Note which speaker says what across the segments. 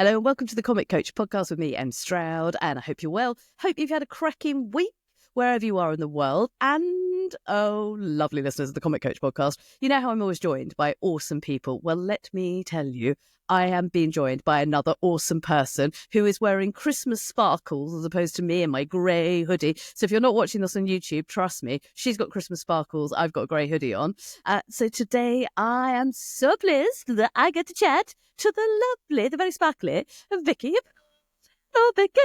Speaker 1: Hello and welcome to the Comic Coach podcast with me, Em Stroud, and I hope you're well. Hope you've had a cracking week wherever you are in the world. And, oh, lovely listeners of the Comic Coach podcast, you know how I'm always joined by awesome people. Well, let me tell you, I am being joined by another awesome person who is wearing Christmas sparkles as opposed to me in my grey hoodie. So if you're not watching this on YouTube, trust me, she's got Christmas sparkles, I've got a grey hoodie on. So today I am so pleased that I get to chat to the lovely, the very sparkly Vicki. Oh, Vicki!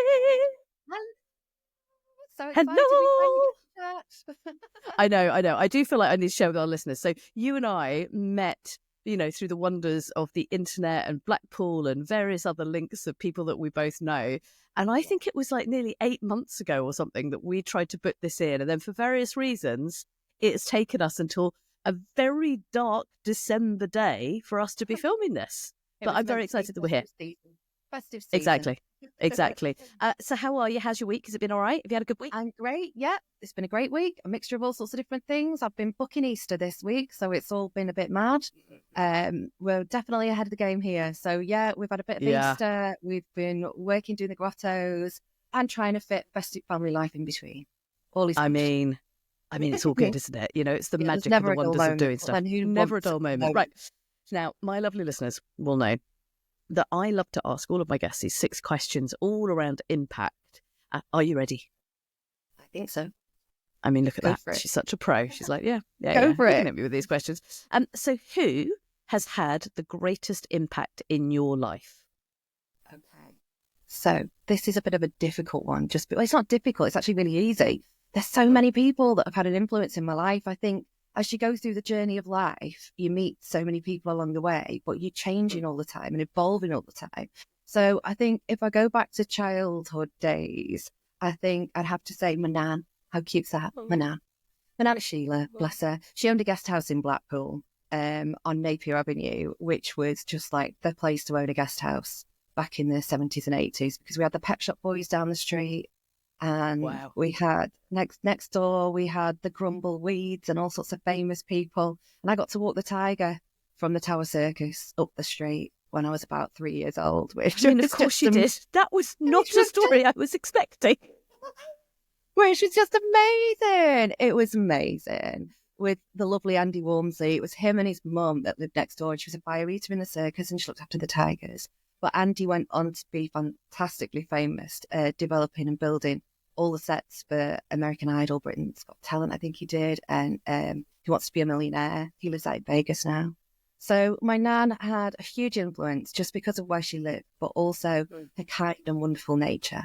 Speaker 2: So excited
Speaker 1: Hello!
Speaker 2: to be chat.
Speaker 1: I know. I do feel like I need to share with our listeners. So you and I met, through the wonders of the internet and Blackpool and various other links of people that we both know. And I think it was like nearly 8 months ago or something that we tried to put this in. And then for various reasons, it's taken us until a very dark December day for us to be filming this. But I'm very excited that we're here.
Speaker 2: Festive season.
Speaker 1: Exactly. So how are you? How's your week? Has it been all right? Have you had a good week?
Speaker 2: I'm great. Yeah, it's been a great week. A mixture of all sorts of different things. I've been booking Easter this week, so it's all been a bit mad. We're definitely ahead of the game here. So yeah, we've had a bit of Easter. We've been working, doing the grottos and trying to fit festive family life in between. All is
Speaker 1: I mean, it's all good, isn't it? It's the magic and the wonders of doing stuff. Never a dull moment. Right. Now, my lovely listeners will know that I love to ask all of my guests these 6 questions all around impact. Are you ready?
Speaker 2: I think so.
Speaker 1: I mean, look at that. She's such a pro. She's like,
Speaker 2: Go for it.
Speaker 1: You can hit me with these questions. So who has had the greatest impact in your life?
Speaker 2: Okay. So this is a bit of a difficult one. It's not difficult. It's actually really easy. There's so many people that have had an influence in my life. I think as you go through the journey of life, you meet so many people along the way, but you're changing all the time and evolving all the time. So I think if I go back to childhood days, I think I'd have to say my nan. How cute's that? My nan. My nan Sheila, bless her. She owned a guest house in Blackpool on Napier Avenue, which was just like the place to own a guest house back in the 70s and 80s, because we had the Pet Shop Boys down the street. And we had next door, we had the Grumbleweeds and all sorts of famous people. And I got to walk the tiger from the Tower Circus up the street when I was about 3 years old. Which
Speaker 1: of course you did. That was not a story I was expecting.
Speaker 2: Which was just amazing. It was amazing. With the lovely Andy Walmsley. It was him and his mum that lived next door. And she was a fire eater in the circus and she looked after the tigers. But Andy went on to be fantastically famous, developing and building all the sets for American Idol, Britain's Got Talent, I think he did, and He Wants to Be a Millionaire. He lives out in Vegas now. So my nan had a huge influence just because of where she lived, but also her kind and wonderful nature.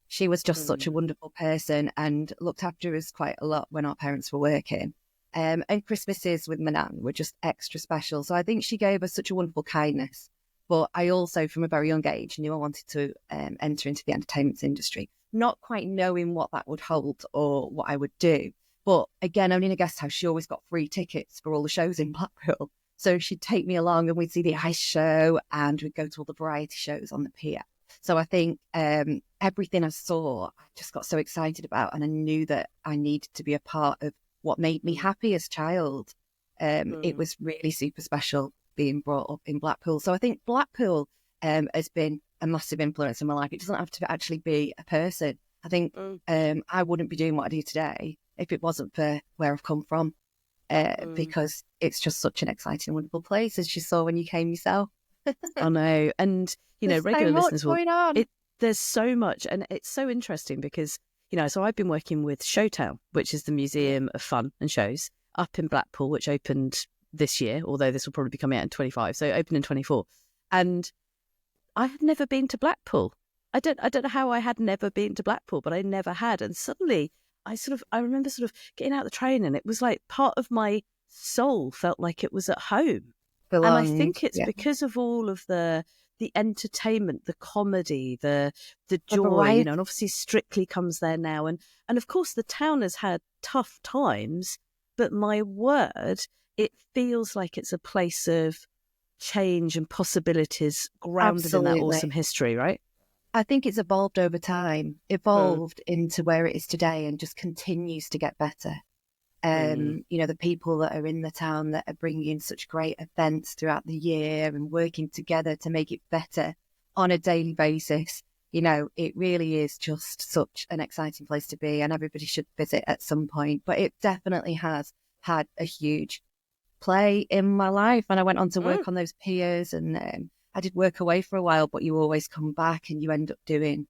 Speaker 2: She was just such a wonderful person and looked after us quite a lot when our parents were working. And Christmases with my nan were just extra special. So I think she gave us such a wonderful kindness. But I also, from a very young age, knew I wanted to enter into the entertainment industry, not quite knowing what that would hold or what I would do. But again, owning a guest house, she always got free tickets for all the shows in Blackpool. So she'd take me along and we'd see the ice show and we'd go to all the variety shows on the pier. So I think everything I saw, I just got so excited about, and I knew that I needed to be a part of what made me happy as a child. It was really super special being brought up in Blackpool. So I think Blackpool has been a massive influence in my life. It doesn't have to actually be a person. I think I wouldn't be doing what I do today if it wasn't for where I've come from, because it's just such an exciting, wonderful place, as you saw when you came yourself.
Speaker 1: I know. And,
Speaker 2: There's
Speaker 1: regular
Speaker 2: so
Speaker 1: listeners
Speaker 2: much going on.
Speaker 1: There's so much. And it's so interesting because, so I've been working with Showtown, which is the Museum of Fun and Shows up in Blackpool, which opened this year, although this will probably be coming out in 25, so open in 24. And I had never been to Blackpool. I don't know how I had never been to Blackpool, but I never had. And suddenly I remember getting out the train, and it was like part of my soul felt like it was at home. And I think it's because of all of the entertainment, the comedy, the joy, and obviously Strictly comes there now. And of course the town has had tough times, but my word, it feels like it's a place of change and possibilities grounded in that awesome history, right?
Speaker 2: I think it's evolved over time, into where it is today, and just continues to get better. The people that are in the town that are bringing such great events throughout the year and working together to make it better on a daily basis. You know, it really is just such an exciting place to be, and everybody should visit at some point. But it definitely has had a huge play in my life. And I went on to work on those piers, and I did work away for a while, but you always come back and you end up doing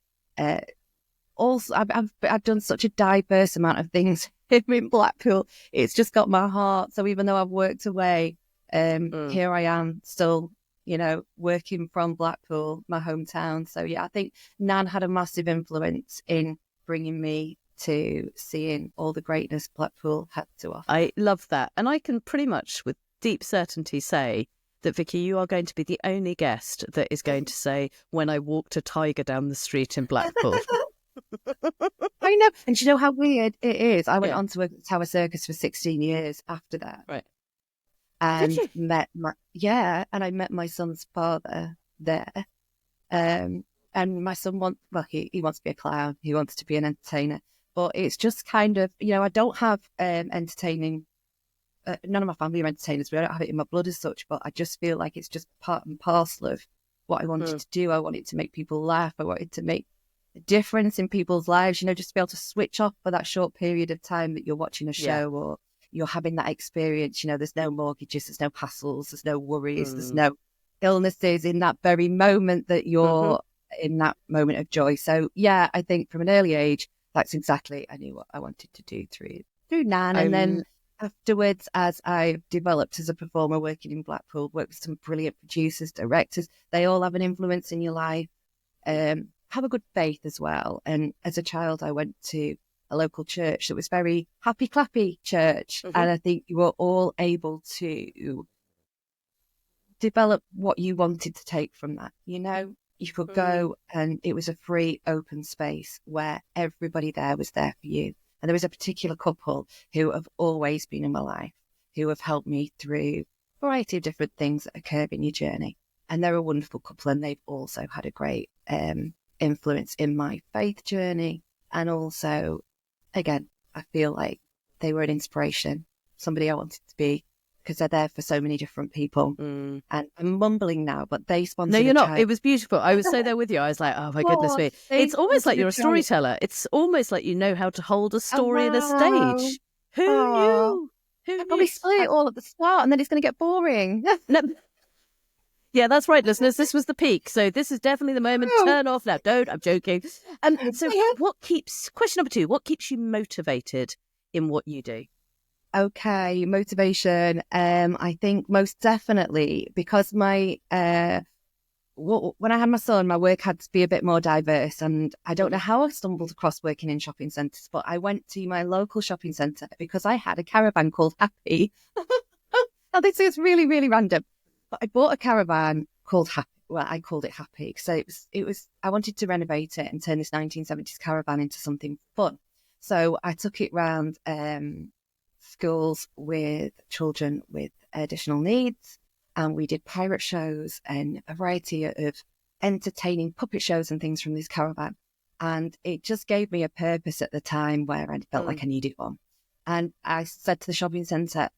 Speaker 2: also, I've done such a diverse amount of things in Blackpool. It's just got my heart. So even though I've worked away, here I am still, you know, working from Blackpool, my hometown. So yeah, I think Nan had a massive influence in bringing me to seeing all the greatness Blackpool had to offer.
Speaker 1: I love that. And I can pretty much with deep certainty say that, Vicki, you are going to be the only guest that is going to say, when I walked a tiger down the street in Blackpool.
Speaker 2: I know. And do you know how weird it is? I went on to work at the Tower Circus for 16 years after that.
Speaker 1: Right.
Speaker 2: And and I met my son's father there. And my son he wants to be a clown. He wants to be an entertainer. But it's just kind of, you know, I don't have entertaining. None of my family are entertainers. I don't have it in my blood as such. But I just feel like it's just part and parcel of what I wanted to do. I wanted to make people laugh. I wanted to make a difference in people's lives. You know, just to be able to switch off for that short period of time that you're watching a show or you're having that experience. You know, there's no mortgages, there's no hassles, there's no worries, there's no illnesses in that very moment that you're in that moment of joy. So yeah, I think from an early age, that's exactly I knew what I wanted to do through Nan. And then afterwards, as I developed as a performer working in Blackpool, worked with some brilliant producers, directors. They all have an influence in your life. Have a good faith as well. And as a child, I went to a local church that was very happy clappy church. And I think you were all able to develop what you wanted to take from that. You know, you could go and it was a free open space where everybody there was there for you. And there was a particular couple who have always been in my life, who have helped me through a variety of different things that occur in your journey. And they're a wonderful couple, and they've also had a great influence in my faith journey. And also, again, I feel like they were an inspiration, somebody I wanted to be, because they're there for so many different people. And I'm mumbling now, but they sponsored.
Speaker 1: No, you're not. It was beautiful. I was so there with you. I was like, oh my goodness me. It's almost like you're a storyteller. It's almost like you know how to hold a story in a stage. Who knew?
Speaker 2: I probably split it all at the start, and then it's going to get boring.
Speaker 1: No. Yeah, that's right, listeners. This was the peak. So this is definitely the moment. Turn off now. Don't. I'm joking. So question number 2, what keeps you motivated in what you do?
Speaker 2: Okay, motivation. I think most definitely because my when I had my son, my work had to be a bit more diverse, and I don't know how I stumbled across working in shopping centres, but I went to my local shopping centre because I had a caravan called Happy. Now this is really, really random, but I bought a caravan called Happy. Well, I called it Happy because it was. I wanted to renovate it and turn this 1970s caravan into something fun. So I took it round schools with children with additional needs, and we did pirate shows and a variety of entertaining puppet shows and things from this caravan. And it just gave me a purpose at the time where I felt like I needed one. And I said to the shopping centre,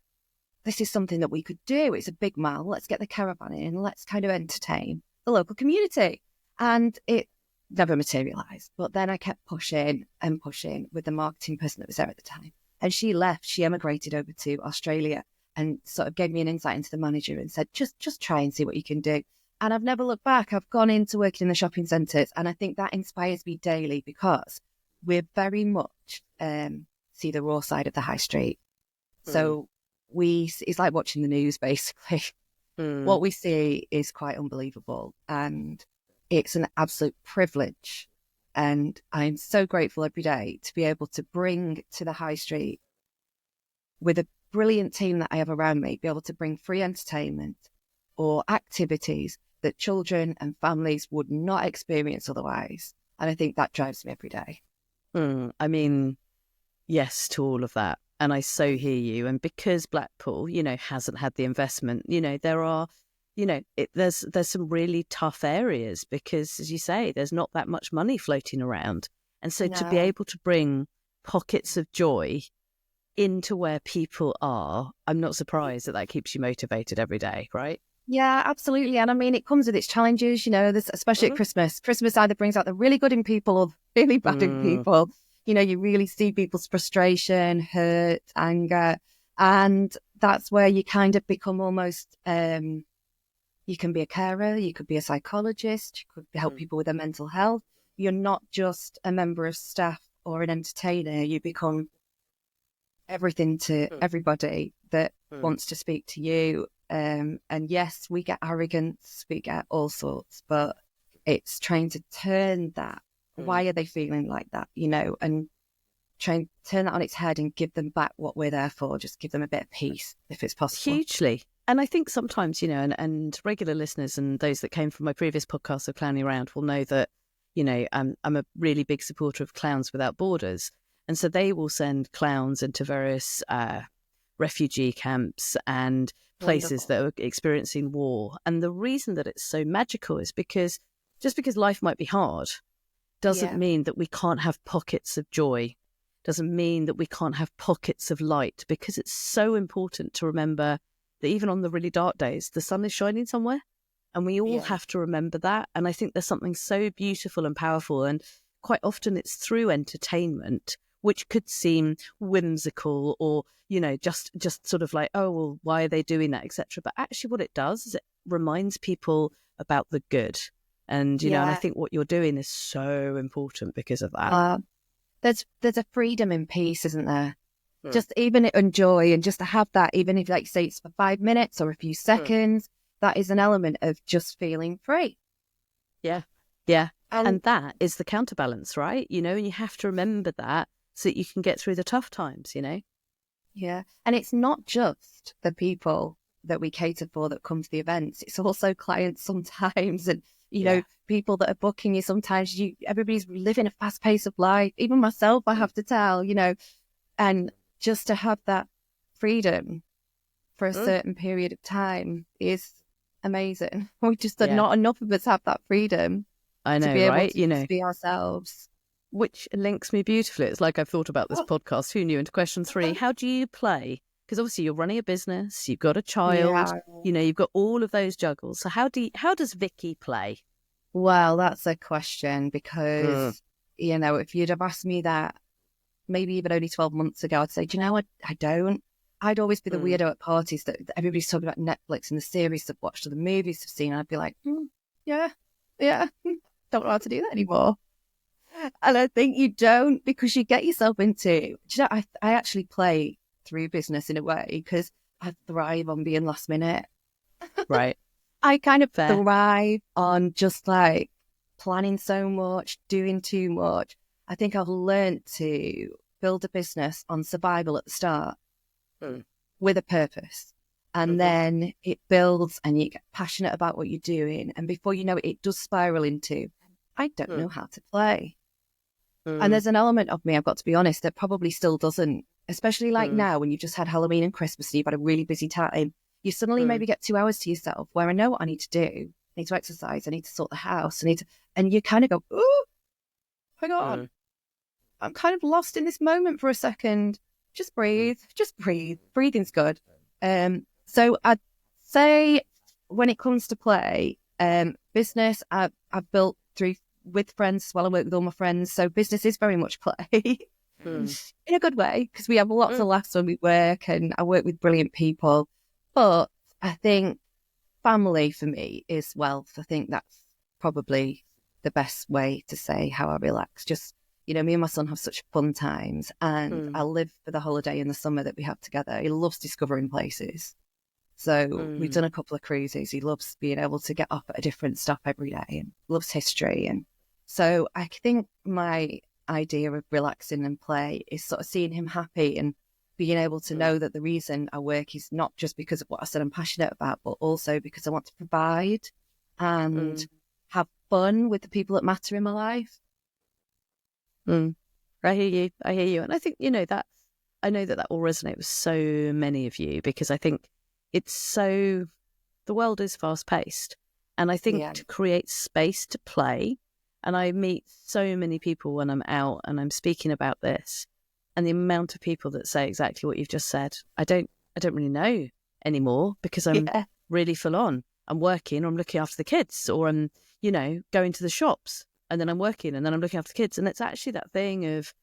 Speaker 2: this is something that we could do. It's a big mall. Let's get the caravan in. Let's kind of entertain the local community. And it never materialised. But then I kept pushing and pushing with the marketing person that was there at the time. And she left. She emigrated over to Australia and sort of gave me an insight into the manager and said, just try and see what you can do. And I've never looked back. I've gone into working in the shopping centres, and I think that inspires me daily because we're very much see the raw side of the high street. So it's like watching the news, basically. What we see is quite unbelievable, and it's an absolute privilege. And I'm so grateful every day to be able to bring to the high street with a brilliant team that I have around me, be able to bring free entertainment or activities that children and families would not experience otherwise. And I think that drives me every day.
Speaker 1: I mean, yes to all of that. And I so hear you. And because Blackpool, hasn't had the investment, there are, there's some really tough areas because, as you say, there's not that much money floating around. And so to be able to bring pockets of joy into where people are, I'm not surprised that keeps you motivated every day, right?
Speaker 2: Yeah, absolutely. And I mean, it comes with its challenges, especially at
Speaker 1: Mhm.
Speaker 2: Christmas. Christmas either brings out the really good in people or the really bad in
Speaker 1: Mm,
Speaker 2: people. You really see people's frustration, hurt, anger. And that's where you kind of become almost, you can be a carer, you could be a psychologist, you could help
Speaker 1: mm,
Speaker 2: people with their mental health. You're not just a member of staff or an entertainer. You become everything to
Speaker 1: mm,
Speaker 2: everybody that
Speaker 1: mm,
Speaker 2: wants to speak to you. And yes, we get arrogance, we get all sorts, but it's trying to turn that.
Speaker 1: mm.
Speaker 2: Why are they feeling like that? And try and turn that on its head and give them back what we're there for. Just give them a bit of peace if it's possible.
Speaker 1: Hugely. And I think sometimes, and regular listeners and those that came from my previous podcast of Clowning Around will know that, I'm a really big supporter of Clowns Without Borders. And so they will send clowns into various refugee camps and places
Speaker 2: Wonderful.
Speaker 1: that are experiencing war. And the reason that it's so magical is because just because life might be hard doesn't
Speaker 2: Yeah.
Speaker 1: mean that we can't have pockets of joy, doesn't mean that we can't have pockets of light, because it's so important to remember that even on the really dark days, the sun is shining somewhere. And we all
Speaker 2: Yeah.
Speaker 1: have to remember that. And I think there's something so beautiful and powerful. And quite often it's through entertainment, which could seem whimsical or, just sort of like, oh, well, why are they doing that, etc. But actually what it does is it reminds people about the good. And I
Speaker 2: Yeah.
Speaker 1: think what you're doing is so important because of that.
Speaker 2: Uh, there's a freedom in peace, isn't there?
Speaker 1: Mm,
Speaker 2: Just even enjoy and just to have that, even if like say it's for 5 minutes or a few
Speaker 1: mm.
Speaker 2: seconds, that is an element of just feeling free.
Speaker 1: Yeah. Yeah.
Speaker 2: And
Speaker 1: And that is the counterbalance, right? And you have to remember that so that you can get through the tough times.
Speaker 2: yeah, and it's not just the people that we cater for that come to the events. It's also clients sometimes, and
Speaker 1: Yeah.
Speaker 2: people that are booking you. Sometimes everybody's living a fast pace of life. Even myself, I
Speaker 1: Mm,
Speaker 2: have to tell, and just to have that freedom for a
Speaker 1: mm.
Speaker 2: certain period of time is amazing. We just are
Speaker 1: Yeah.
Speaker 2: not enough of us have that freedom
Speaker 1: I
Speaker 2: to
Speaker 1: know,
Speaker 2: be able
Speaker 1: right?
Speaker 2: to just be ourselves.
Speaker 1: Which links me beautifully. It's like I've thought about this podcast. Who knew? Into question 3, how do you play? Because obviously you're running a business, you've got a child,
Speaker 2: Yeah.
Speaker 1: you've got all of those juggles. So how does Vicki play?
Speaker 2: Well, that's a question
Speaker 1: Mm,
Speaker 2: because, if you'd have asked me that maybe even only 12 months ago, I'd say, do you know what? I don't. I'd always be the
Speaker 1: mm,
Speaker 2: weirdo at parties that everybody's talking about Netflix and the series they've watched or the movies they've seen. And I'd be like, yeah, yeah, don't know how to do that anymore. And I think you don't because you get yourself into, do you know, I actually play through business in a way because I thrive on being last minute.
Speaker 1: right.
Speaker 2: I kind of
Speaker 1: Fair.
Speaker 2: thrive on just like planning so much, doing too much. I think I've learned to build a business on survival at the start
Speaker 1: Mm,
Speaker 2: with a purpose. And
Speaker 1: hmm
Speaker 2: then it builds and you get passionate about what you're doing. And before you know it, it does spiral into, I don't
Speaker 1: mm,
Speaker 2: know how to play. And
Speaker 1: mm,
Speaker 2: there's an element of me, I've got to be honest, that probably still doesn't, especially like
Speaker 1: mm,
Speaker 2: now when you've just had Halloween and Christmas and you've had a really busy time. You suddenly
Speaker 1: mm,
Speaker 2: maybe get 2 hours to yourself where I know what I need to do. I need to exercise. I need to sort the house. And you kind of go, ooh, hang on.
Speaker 1: mm,
Speaker 2: I'm kind of lost in this moment for a second. Just
Speaker 1: mm,
Speaker 2: breathe. Just breathe. Breathing's good. So I'd say when it comes to play, business, I've built through with friends as well. I work with all my friends. So business is very much play
Speaker 1: mm,
Speaker 2: in a good way because we have lots
Speaker 1: mm.
Speaker 2: of laughs when we work and I work with brilliant people. But I think family for me is wealth. I think that's probably the best way to say how I relax. Just, me and my son have such fun times and I
Speaker 1: Mm,
Speaker 2: live for the holiday in the summer that we have together. He loves discovering places. So we've
Speaker 1: mm,
Speaker 2: done a couple of cruises. He loves being able to get off at a different stop every day and loves history. And so I think my idea of relaxing and play is sort of seeing him happy and being able to
Speaker 1: mm,
Speaker 2: know that the reason I work is not just because of what I said I'm passionate about, but also because I want to provide and
Speaker 1: mm,
Speaker 2: have fun with the people that matter in my life.
Speaker 1: mm. I hear you. I hear you. And I think, that I know that that will resonate with so many of you because I think it's so, the world is fast paced. And I think
Speaker 2: Yeah.
Speaker 1: to create space to play, and I meet so many people when I'm out and I'm speaking about this, and the amount of people that say exactly what you've just said, I don't really know anymore because I'm
Speaker 2: Yeah.
Speaker 1: really full on. I'm working, or I'm looking after the kids, or I'm, going to the shops, and then I'm working, and then I'm looking after the kids. And it's actually that thing of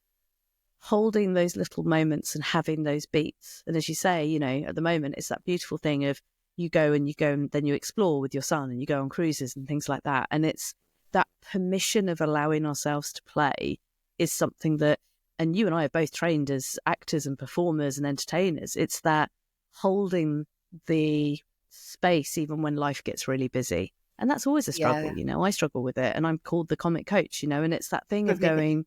Speaker 1: holding those little moments and having those beats. And as you say, at the moment, it's that beautiful thing of you go and then you explore with your son, and you go on cruises and things like that. And it's that permission of allowing ourselves to play is something that, and you and I are both trained as actors and performers and entertainers. It's that holding the space even when life gets really busy. And that's always a struggle, I struggle with it, and I'm called the comic coach, and it's that thing of going,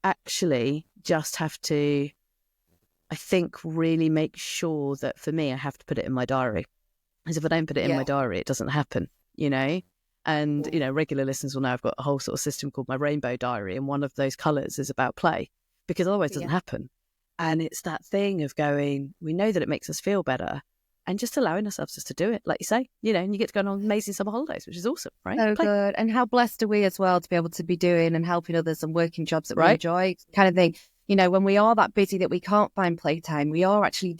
Speaker 1: actually just have to, I think, really make sure that for me, I have to put it in my diary. Because if I don't put it in my diary, it doesn't happen, And, regular listeners will know I've got a whole sort of system called my rainbow diary. And one of those colours is about play, because otherwise it doesn't happen. And it's that thing of going, we know that it makes us feel better, and just allowing ourselves just to do it, like you say, and you get to go on amazing summer holidays, which is awesome, right?
Speaker 2: So good. And how blessed are we as well to be able to be doing and helping others and working jobs that we enjoy, kind of thing. When we are that busy that we can't find playtime, we are actually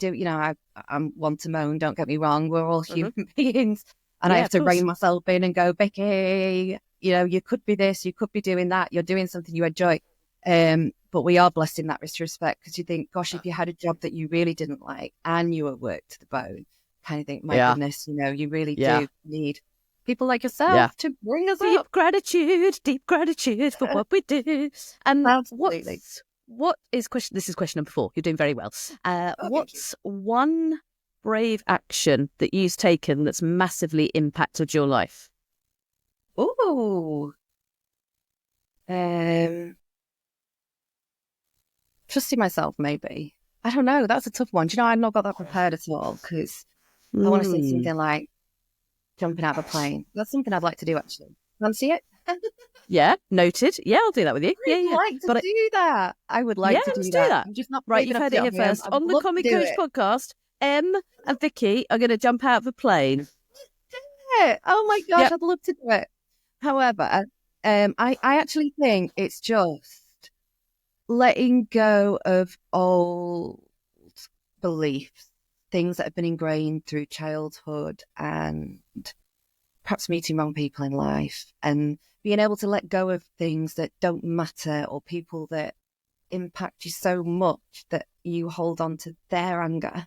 Speaker 2: I'm one to moan, don't get me wrong, we're all human beings. And I have to rein myself in and go, Vicki, you could be this, you could be doing that, you're doing something you enjoy. But we are blessed in that respect, because you think, gosh, if you had a job that you really didn't like and you were worked to the bone, kind of think, my goodness, you really do need people like yourself to bring us
Speaker 1: deep
Speaker 2: up.
Speaker 1: Deep gratitude for what we do. And
Speaker 2: Absolutely.
Speaker 1: What is question? This is question number 4. You're doing very well. What's one brave action that you've taken that's massively impacted your life?
Speaker 2: Ooh. Trusting myself, maybe. I don't know. That's a tough one. Do you know, I've not got that prepared at all, because I want to say something like jumping out of a plane. That's something I'd like to do, actually. Fancy it?
Speaker 1: Yeah, noted. Yeah, I'll do that with you.
Speaker 2: I'd like to do that. I would like to do that. I'm just not
Speaker 1: right. You've heard it here first on the Comic Coach podcast. Em and Vicki are going to jump out of a plane.
Speaker 2: Oh my gosh, I'd love to do it. However, I actually think it's just letting go of old beliefs, things that have been ingrained through childhood, and perhaps meeting wrong people in life, and being able to let go of things that don't matter, or people that impact you so much that you hold on to their anger.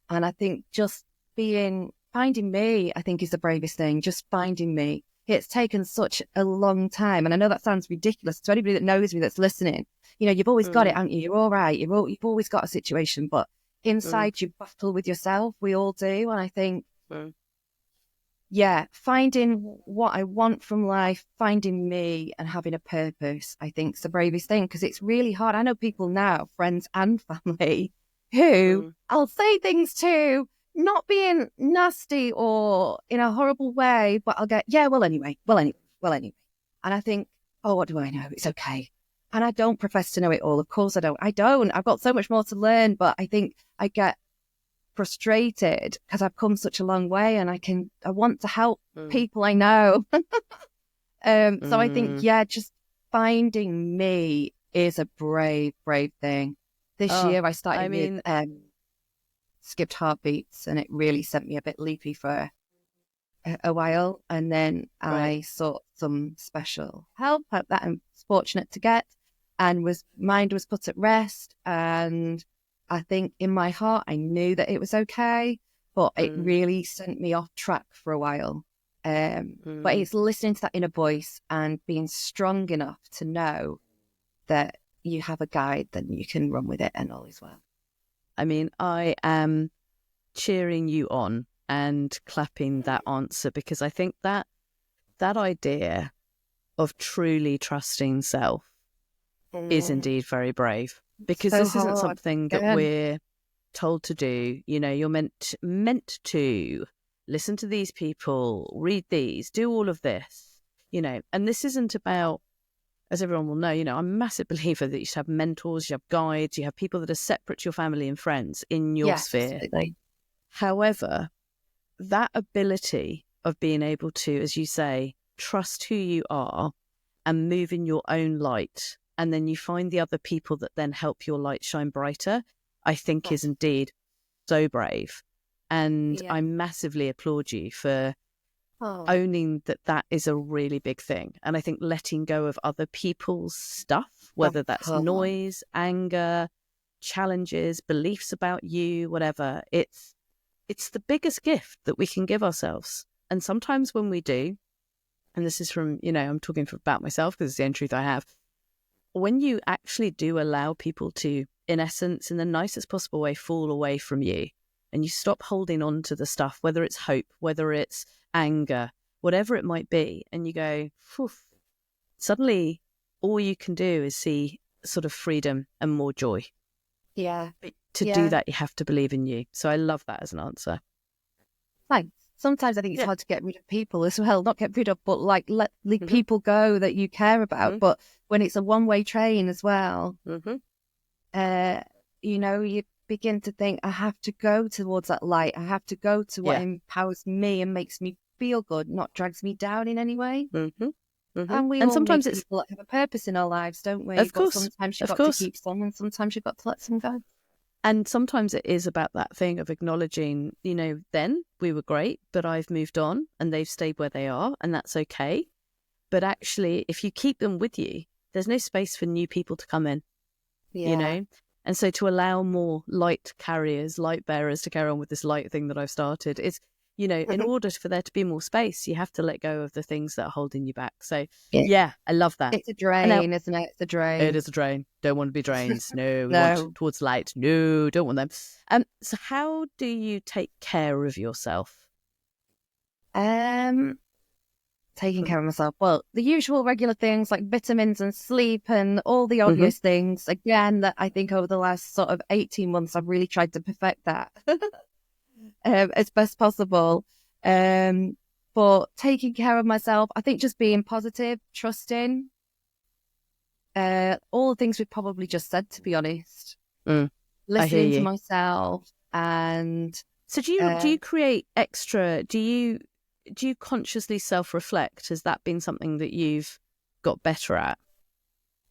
Speaker 2: And I think just finding me, I think, is the bravest thing. Just finding me. It's taken such a long time. And I know that sounds ridiculous to anybody that knows me, that's listening. You've always got it, haven't you? You're all right. You've always got a situation, but inside you battle with yourself. We all do. And I think, finding what I want from life, finding me and having a purpose, I think is the bravest thing, because it's really hard. I know people now, friends and family, who I'll say things to, not being nasty or in a horrible way, but I'll go, well anyway. And I think, oh, what do I know? It's okay. And I don't profess to know it all. Of course I don't. I've got so much more to learn, but I think I get frustrated because I've come such a long way, and I want to help people I know. So I think, just finding me is a brave thing. This year I started with skipped heartbeats, and it really sent me a bit leapy for a while. And then I sought some special help that I'm fortunate to get, and mind was put at rest. And I think in my heart, I knew that it was okay, but it really sent me off track for a while. But it's listening to that inner voice and being strong enough to know that you have a guide, then you can run with it, and all is well.
Speaker 1: I mean, I am cheering you on and clapping that answer, because I think that idea of truly trusting self is indeed very brave, because this isn't something that we're told to do. You're meant to listen to these people, read these, do all of this, and this isn't about, as everyone will know, I'm a massive believer that you should have mentors, you have guides, you have people that are separate to your family and friends in your sphere.
Speaker 2: Absolutely.
Speaker 1: However, that ability of being able to, as you say, trust who you are and move in your own light, and then you find the other people that then help your light shine brighter, I think is indeed so brave. And I massively applaud you for owning that is a really big thing. And I think letting go of other people's stuff, whether that's noise, anger, challenges, beliefs about you, whatever, it's the biggest gift that we can give ourselves. And sometimes when we do, and this is from, I'm talking about myself because it's the only truth I have, when you actually do allow people to, in essence, in the nicest possible way, fall away from you, and you stop holding on to the stuff, whether it's hope, whether it's anger, whatever it might be, and you go, phew, suddenly all you can do is see sort of freedom and more joy.
Speaker 2: Yeah.
Speaker 1: But to do that, you have to believe in you. So I love that as an answer.
Speaker 2: Thanks. Sometimes I think it's hard to get rid of people as well. Not get rid of, but like let people go that you care about. But when it's a one-way train as well, you begin to think, I have to go towards that light. I have to go to what empowers me and makes me feel good, not drags me down in any way. And we all sometimes need people that have a purpose in our lives, don't we?
Speaker 1: Of course.
Speaker 2: But sometimes you've got to keep some, and sometimes you've got to let some go.
Speaker 1: And sometimes it is about that thing of acknowledging, then we were great, but I've moved on and they've stayed where they are, and that's okay. But actually, if you keep them with you, there's no space for new people to come in, And so to allow more light carriers, light bearers to carry on with this light thing that I've started is, in order for there to be more space, you have to let go of the things that are holding you back. So, I love that.
Speaker 2: It's a drain, isn't it? It's a drain.
Speaker 1: It is a drain. Don't want to be drains. No, we want towards light. No, don't want them. So how do you take care of yourself?
Speaker 2: Taking care of myself. Well, the usual regular things like vitamins and sleep and all the obvious things. Again, that I think over the last sort of 18 months, I've really tried to perfect that. As best possible. But taking care of myself, I think just being positive, trusting, all the things we've probably just said, to be honest. Listening to myself. And
Speaker 1: so do you create extra, do you consciously self-reflect? Has that been something that you've got better at?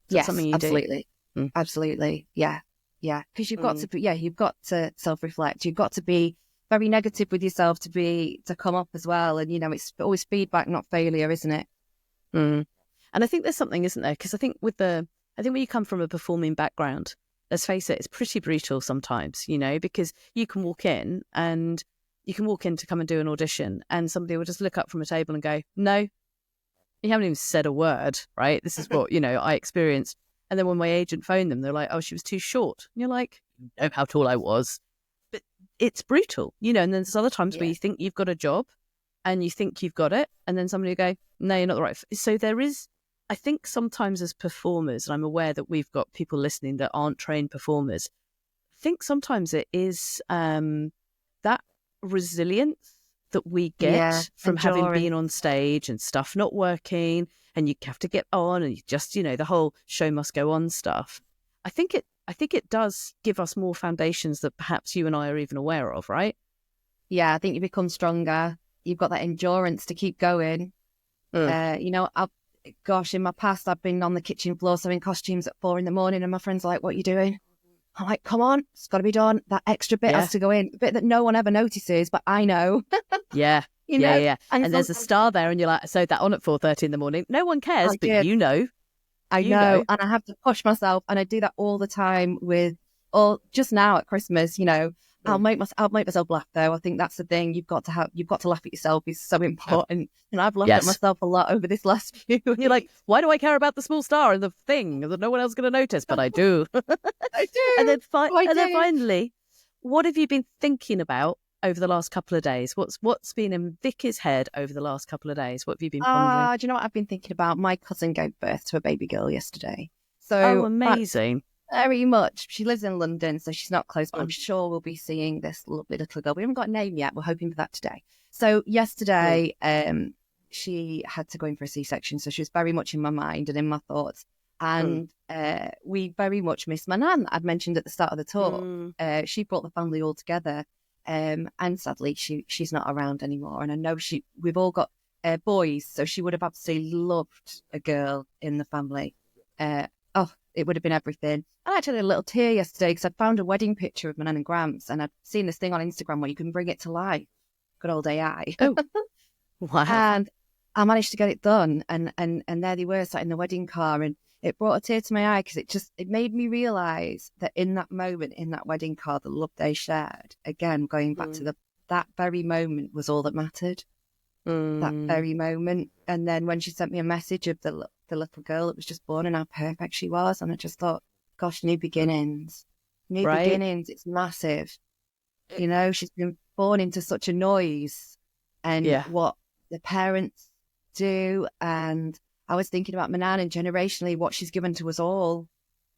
Speaker 2: Yes,
Speaker 1: something you
Speaker 2: absolutely.
Speaker 1: do?
Speaker 2: Absolutely. Yeah. Because you've got to self-reflect. You've got to be very negative with yourself to come up as well. And, it's always feedback, not failure, isn't it?
Speaker 1: And I think there's something, isn't there? Because I think when you come from a performing background, let's face it, it's pretty brutal sometimes, because you can walk in to come and do an audition and somebody will just look up from a table and go, no, you haven't even said a word, right? This is what, I experienced. And then when my agent phoned them, they're like, oh, she was too short. And you're like, you know how tall I was. But it's brutal, and then there's other times where you think you've got a job and you think you've got it. And then somebody will go, no, you're not the right. So there is, I think sometimes as performers, and I'm aware that we've got people listening that aren't trained performers, I think sometimes it is that resilience that we get from having been on stage and stuff not working and you have to get on and you just, the whole show must go on stuff. I think it does give us more foundations that perhaps you and I are even aware of, right?
Speaker 2: Yeah, I think you become stronger. You've got that endurance to keep going. In my past, I've been on the kitchen floor sewing costumes at 4 a.m, and my friends are like, what are you doing? I'm like, come on, it's got to be done. That extra bit has to go in, the bit that no one ever notices, but I know.
Speaker 1: Yeah. And there's a star there and you're like, I sewed that on at 4:30 in. No one cares, but you know.
Speaker 2: I know. And I have to push myself, and I do that all the time just now at Christmas, I'll make myself laugh though. I think that's the thing. You've got to laugh at yourself is so important. And I've laughed at myself a lot over this last few weeks.
Speaker 1: You're like, why do I care about the small star and the thing that no one else is going to notice? But I do.
Speaker 2: I do.
Speaker 1: And then finally, what have you been thinking about over the last couple of days? What's been in Vicky's head over the last couple of days? What have you been pondering?
Speaker 2: Do you know what I've been thinking about? My cousin gave birth to a baby girl yesterday. So
Speaker 1: amazing.
Speaker 2: Very much. She lives in London, so she's not close, but I'm sure we'll be seeing this lovely little girl. We haven't got a name yet. We're hoping for that today. So yesterday, she had to go in for a C-section, so she was very much in my mind and in my thoughts. And we very much miss my nan that I'd mentioned at the start of the talk. She brought the family all together, and sadly, she's not around anymore. And I know we've all got boys, so she would have absolutely loved a girl in the family. It would have been everything. I actually had a little tear yesterday because I'd found a wedding picture of my nan and Gramps, and I'd seen this thing on Instagram where you can bring it to life. Good old AI.
Speaker 1: Oh, Wow.
Speaker 2: And I managed to get it done. And there they were, sat in the wedding car. And it brought a tear to my eye because it made me realise that in that moment, in that wedding car, the love they shared, again, going back to that very moment was all that mattered. That very moment. And then when she sent me a message of the little girl that was just born and how perfect she was, and I just thought, gosh, new beginnings. New
Speaker 1: Right?
Speaker 2: beginnings. It's massive. You know, she's been born into such a noise and
Speaker 1: Yeah.
Speaker 2: what the parents do. And I was thinking about Manan and generationally what she's given to us all.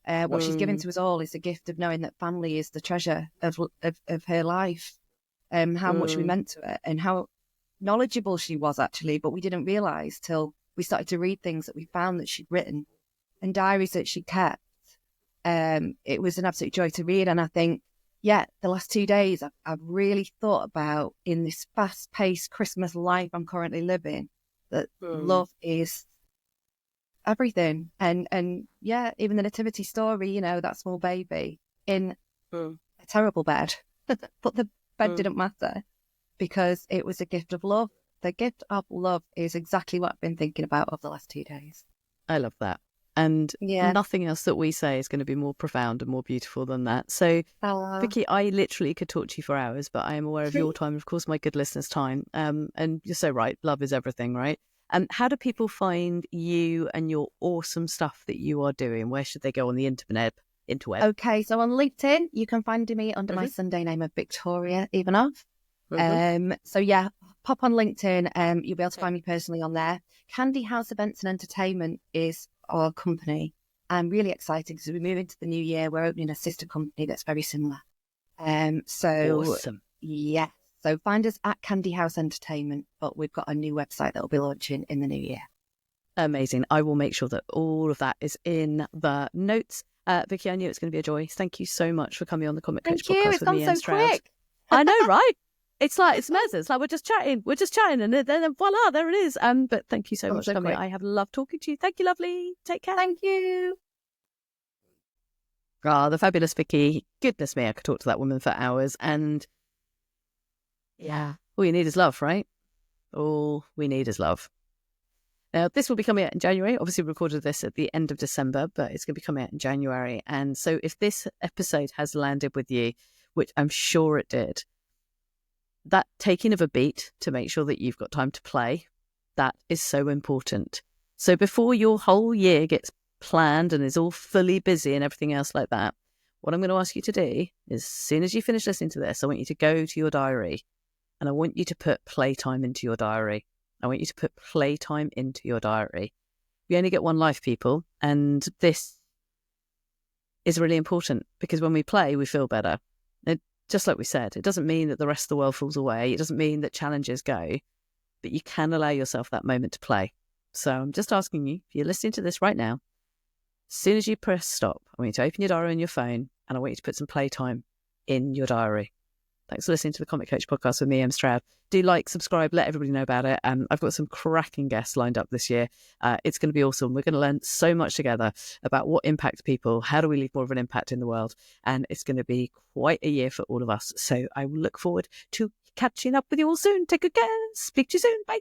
Speaker 2: What she's given to us all is the gift of knowing that family is the treasure of her life. How much we meant to her and how knowledgeable she was actually, but we didn't realise till we started to read things that we found that she'd written and diaries that she kept. It was an absolute joy to read. And I think, yeah, the last 2 days I've really thought about in this fast-paced Christmas life I'm currently living, that love is everything. And yeah, even the nativity story, you know, that small baby in a terrible bed, but the bed didn't matter because it was a gift of love. The gift of love is exactly what I've been thinking about over the last 2 days.
Speaker 1: I love that. And
Speaker 2: Yeah.
Speaker 1: nothing else that we say is going to be more profound and more beautiful than that. So, Vicki, I literally could talk to you for hours, but I am aware of your time and, of course, my good listeners' time. And you're so right. Love is everything, right? How do people find you and your awesome stuff that you are doing? Where should they go on the interweb?
Speaker 2: Okay, so on LinkedIn, you can find me under my Sunday name of Victoria Ivanov. So yeah, pop on LinkedIn. You'll be able to find me personally on there. Candy House Events and Entertainment is our company. I'm really excited because we move into the new year. We're opening a sister company that's very similar. So
Speaker 1: awesome.
Speaker 2: Yeah. So find us at Candy House Entertainment, but we've got a new website that will be launching in the new year.
Speaker 1: Amazing. I will make sure that all of that is in the notes. Vicki, I knew it's going to be a joy. Thank you so much for coming on the Comic Coach podcast with me, Em Stroud.
Speaker 2: Quick.
Speaker 1: I know, right? It's like, it's amazing. It's like we're just chatting, and then voila, there it is. But thank you so much for coming. I have loved talking to you. Thank you, lovely. Take care.
Speaker 2: Thank you.
Speaker 1: The fabulous Vicki. Goodness me, I could talk to that woman for hours. And yeah, all you need is love, right? All we need is love. Now, this will be coming out in January. Obviously, we recorded this at the end of December, but it's going to be coming out in January. And so if this episode has landed with you, which I'm sure it did, that taking of a beat to make sure that you've got time to play, that is so important. So before your whole year gets planned and is all fully busy and everything else like that, what I'm going to ask you to do is, as soon as you finish listening to this, I want you to go to your diary and I want you to put playtime into your diary. I want you to put playtime into your diary. We only get one life, people, and this is really important because when we play, we feel better. Just like we said, it doesn't mean that the rest of the world falls away. It doesn't mean that challenges go, but you can allow yourself that moment to play. So I'm just asking you, if you're listening to this right now, as soon as you press stop, I want you to open your diary on your phone and I want you to put some playtime in your diary. Thanks for listening to the Comic Coach podcast with me, Em Stroud. Do like, subscribe, let everybody know about it. I've got some cracking guests lined up this year. It's going to be awesome. We're going to learn so much together about what impacts people. How do we leave more of an impact in the world? And it's going to be quite a year for all of us. So I look forward to catching up with you all soon. Take good care. Speak to you soon. Bye.